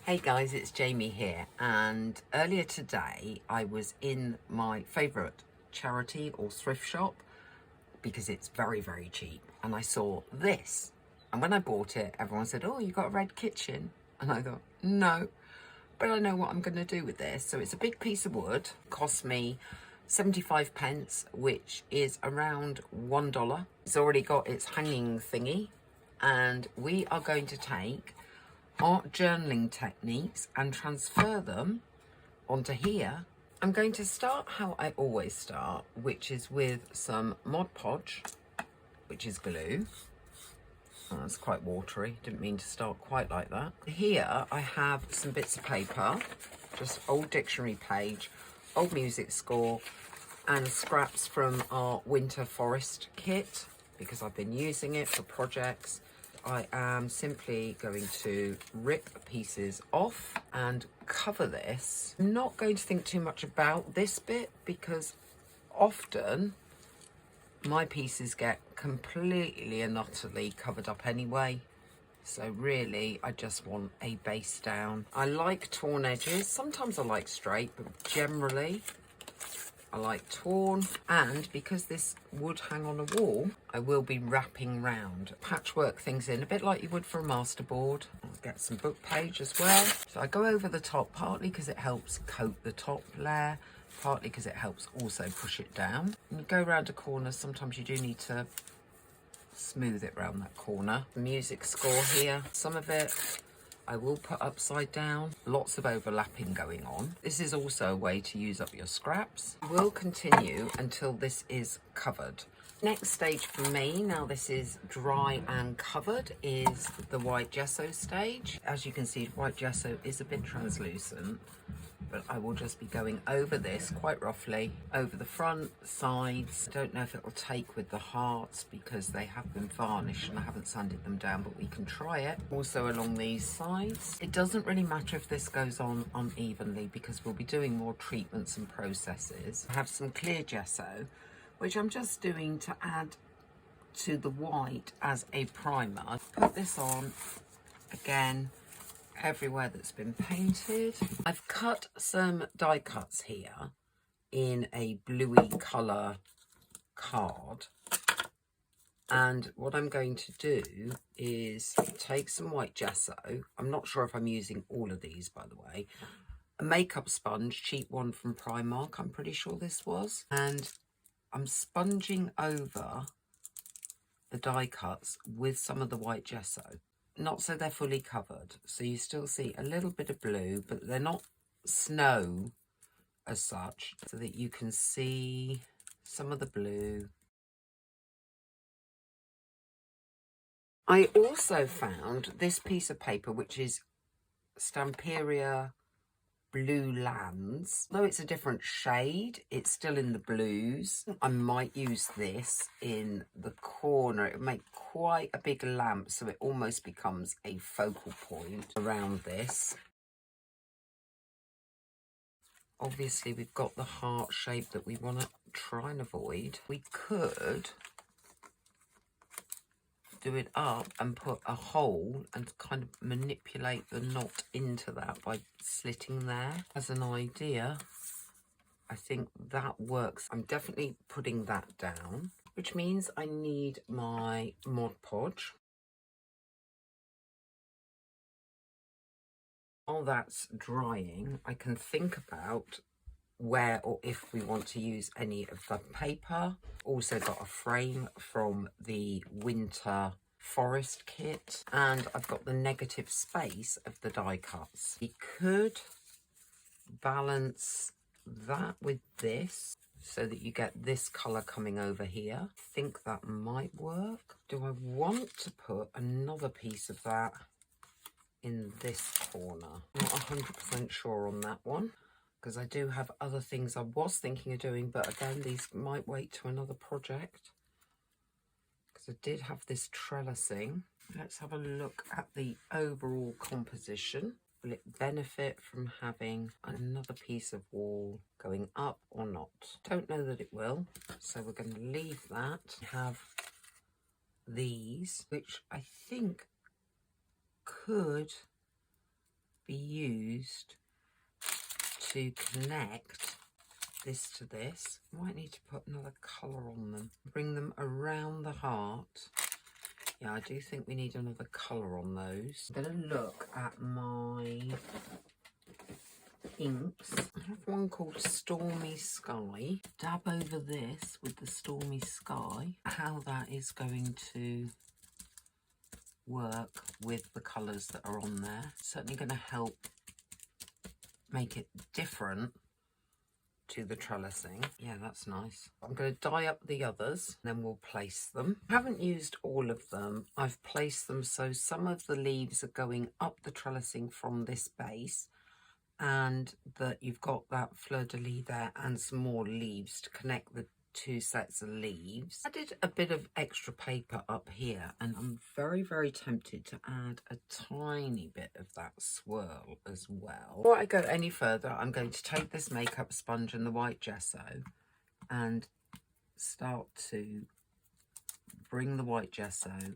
Hey guys, it's Jamie here, and earlier today I was in my favourite charity or thrift shop because it's very, very cheap, and I saw this, and when I bought it everyone said, oh, you got a red kitchen, and I thought, no, but I know what I'm going to do with this. So it's a big piece of wood, cost me 75 pence, which is around $1. It's already got its hanging thingy, and we are going to take art journaling techniques and transfer them onto here. I'm going to start how I always start, which is with some Mod Podge, which is glue. Oh, that's quite watery, didn't mean to start quite like that. Here I have some bits of paper, just old dictionary page, old music score, and scraps from our winter forest kit because I've been using it for projects. I am simply going to rip pieces off and cover this. I'm not going to think too much about this bit because often my pieces get completely and utterly covered up anyway. So really, I just want a base down. I like torn edges. Sometimes I like straight, but generally I like torn. And because this would hang on a wall, I will be wrapping round patchwork things in, a bit like you would for a masterboard. I'll get some book page as well. So I go over the top, partly because it helps coat the top layer, partly because it helps also push it down. When you go around a corner, sometimes you do need to smooth it around that corner. The music score here, some of it I will put upside down. Lots of overlapping going on. This is also a way to use up your scraps. We'll continue until this is covered. Next stage for me, now this is dry and covered, is the white gesso stage. As you can see, white gesso is a bit translucent, but I will just be going over this quite roughly, over the front, sides. I don't know if it will take with the hearts because they have been varnished and I haven't sanded them down, but we can try it. Also along these sides. It doesn't really matter if this goes on unevenly because we'll be doing more treatments and processes. I have some clear gesso, which I'm just doing to add to the white as a primer. Put this on again everywhere that's been painted. I've cut some die cuts here in a bluey colour card, and what I'm going to do is take some white gesso. I'm not sure if I'm using all of these, by the way. A makeup sponge, cheap one from Primark, I'm pretty sure this was, and I'm sponging over the die cuts with some of the white gesso. Not so they're fully covered, so you still see a little bit of blue, but they're not snow as such, so that you can see some of the blue. I also found this piece of paper, which is Stamperia Blue Lands. Though it's a different shade, it's still in the blues. I might use this in the corner. It would make quite a big lamp, so it almost becomes a focal point around this. Obviously, we've got the heart shape that we want to try and avoid. We could do it up and put a hole and kind of manipulate the knot into that by slitting there as an idea. I think that works. I'm definitely putting that down, which means I need my Mod Podge. While that's drying, I can think about where or if we want to use any of the paper. Also got a frame from the winter forest kit, and I've got the negative space of the die cuts. We could balance that with this so that you get this colour coming over here. I think that might work. Do I want to put another piece of that in this corner? I'm not 100% sure on that one, because I do have other things I was thinking of doing, but again, these might wait to another project, because I did have this trellising. Let's have a look at the overall composition. Will it benefit from having another piece of wall going up or not? Don't know that it will, so we're going to leave that. We have these, which I think could be used to connect this to this. Might need to put another colour on them. Bring them around the heart. Yeah, I do think we need another colour on those. I'm going to look at my inks. I have one called Stormy Sky. Dab over this with the Stormy Sky. How that is going to work with the colours that are on there. Certainly going to help make it different to the trellising. Yeah, that's nice. I'm going to dye up the others, then we'll place them. I haven't used all of them. I've placed them so some of the leaves are going up the trellising from this base, and that you've got that fleur-de-lis there and some more leaves to connect the two sets of leaves. I did a bit of extra paper up here, and I'm very, very tempted to add a tiny bit of that swirl as well. Before I go any further, I'm going to take this makeup sponge and the white gesso and start to bring the white gesso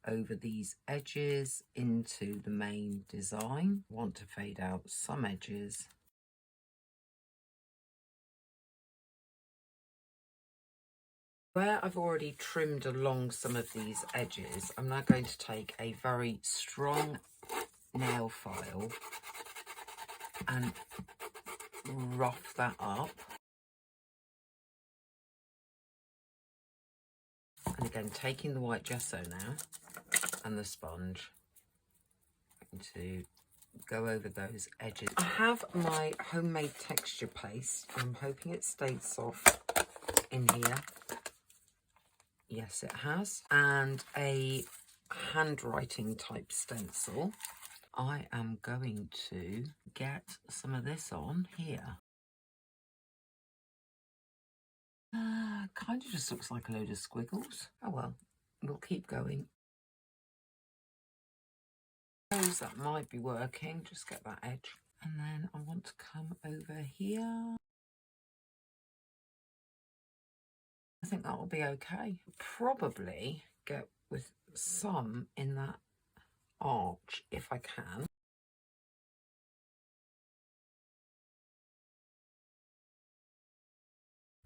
over these edges into the main design. I want to fade out some edges. Where I've already trimmed along some of these edges, I'm now going to take a very strong nail file and rough that up. And again, taking the white gesso now and the sponge to go over those edges. I have my homemade texture paste. I'm hoping it stayed soft in here. Yes, it has. And a handwriting type stencil. I am going to get some of this on here. Kind of just looks like a load of squiggles. Oh well, we'll keep going. That might be working. Just get that edge. And then I want to come over here. I think that will be okay. Probably get with some in that arch if I can.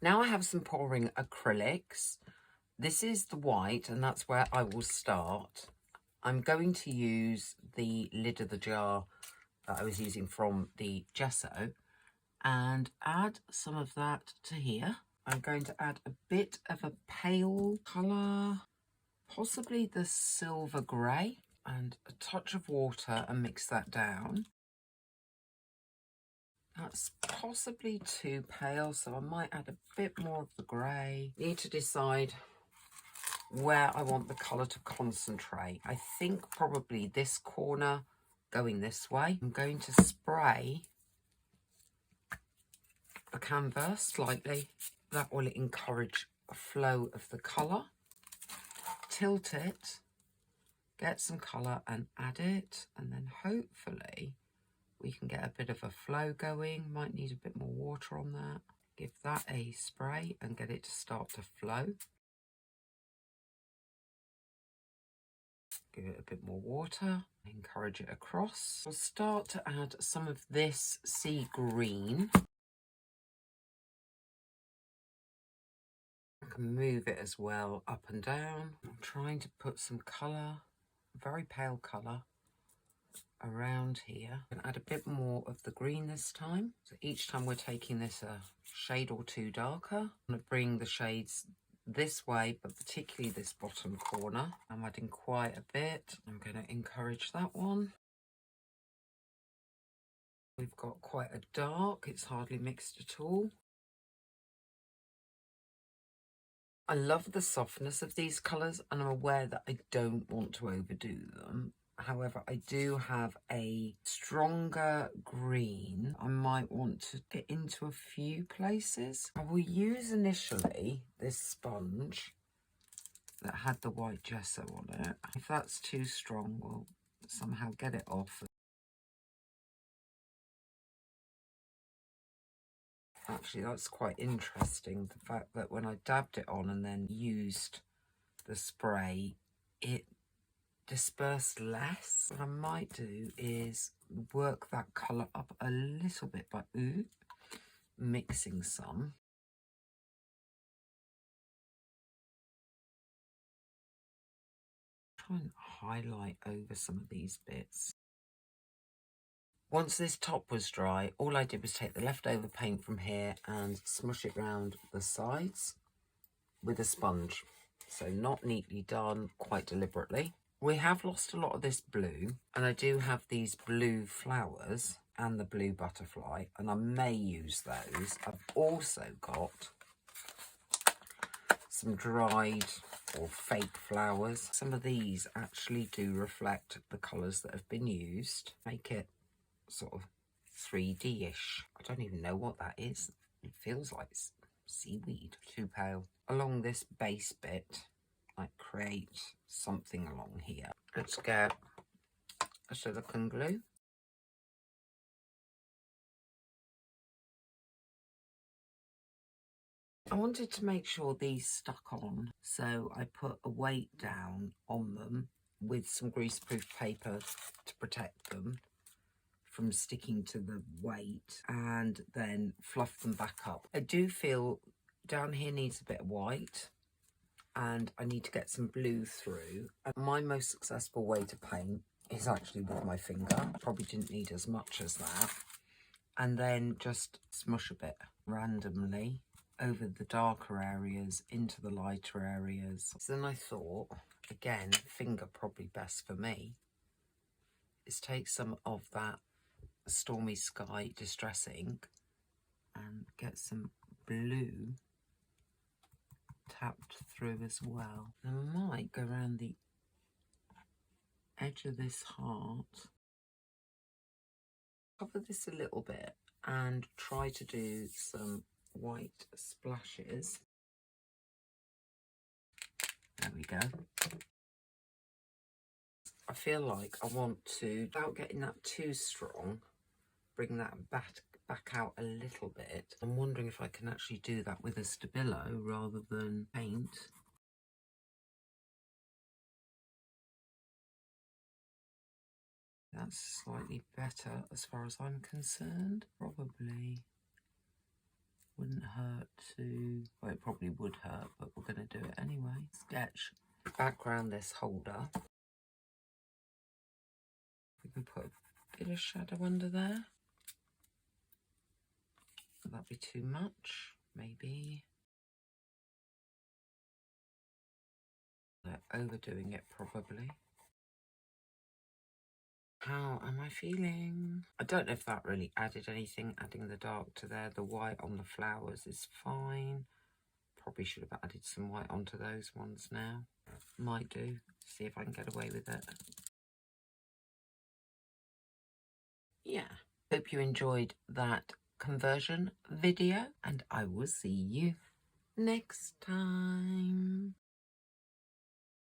Now I have some pouring acrylics. This is the white, and that's where I will start. I'm going to use the lid of the jar that I was using from the gesso and add some of that to here. I'm going to add a bit of a pale colour, possibly the silver grey, and a touch of water and mix that down. That's possibly too pale, so I might add a bit more of the grey. Need to decide where I want the colour to concentrate. I think probably this corner going this way. I'm going to spray the canvas slightly. That will encourage a flow of the colour. Tilt it, get some colour and add it, and then hopefully we can get a bit of a flow going. Might need a bit more water on that. Give that a spray and get it to start to flow. Give it a bit more water, encourage it across. We'll start to add some of this sea green. I can move it as well up and down. I'm trying to put some colour, very pale colour, around here. And add a bit more of the green this time. So each time we're taking this a shade or two darker. I'm going to bring the shades this way, but particularly this bottom corner. I'm adding quite a bit. I'm going to encourage that one. We've got quite a dark, it's hardly mixed at all. I love the softness of these colours, and I'm aware that I don't want to overdo them. However, I do have a stronger green I might want to get into a few places. I will use initially this sponge that had the white gesso on it. If that's too strong, we'll somehow get it off. Actually, that's quite interesting, the fact that when I dabbed it on and then used the spray, it disperse less. What I might do is work that colour up a little bit by mixing some. Try and highlight over some of these bits. Once this top was dry, all I did was take the leftover paint from here and smush it round the sides with a sponge. So not neatly done, quite deliberately. We have lost a lot of this blue, and I do have these blue flowers and the blue butterfly, and I may use those. I've also got some dried or fake flowers. Some of these actually do reflect the colours that have been used. Make it sort of 3D-ish. I don't even know what that is. It feels like seaweed. Too pale. Along this base bit, I create something along here. Let's get a silicone glue. I wanted to make sure these stuck on, so I put a weight down on them with some greaseproof paper to protect them from sticking to the weight, and then fluff them back up. I do feel down here needs a bit of white, and I need to get some blue through. And my most successful way to paint is actually with my finger. Probably didn't need as much as that. And then just smush a bit randomly over the darker areas into the lighter areas. So then I thought, again, finger probably best for me, is take some of that Stormy Sky Distress ink and get some blue tapped through as well. And I might go around the edge of this heart, cover this a little bit, and try to do some white splashes. There we go. I feel like I want to, without getting that too strong, bring that back out a little bit. I'm wondering if I can actually do that with a Stabilo rather than paint. That's slightly better as far as I'm concerned. Probably wouldn't hurt to, well, it probably would hurt, but we're going to do it anyway. Sketch background this holder. We can put a bit of shadow under there. Would that be too much? Maybe. They're overdoing it probably. How am I feeling? I don't know if that really added anything, adding the dark to there. The white on the flowers is fine. Probably should have added some white onto those ones now. Might do. See if I can get away with it. Yeah. Hope you enjoyed that conversion video, and I will see you next time.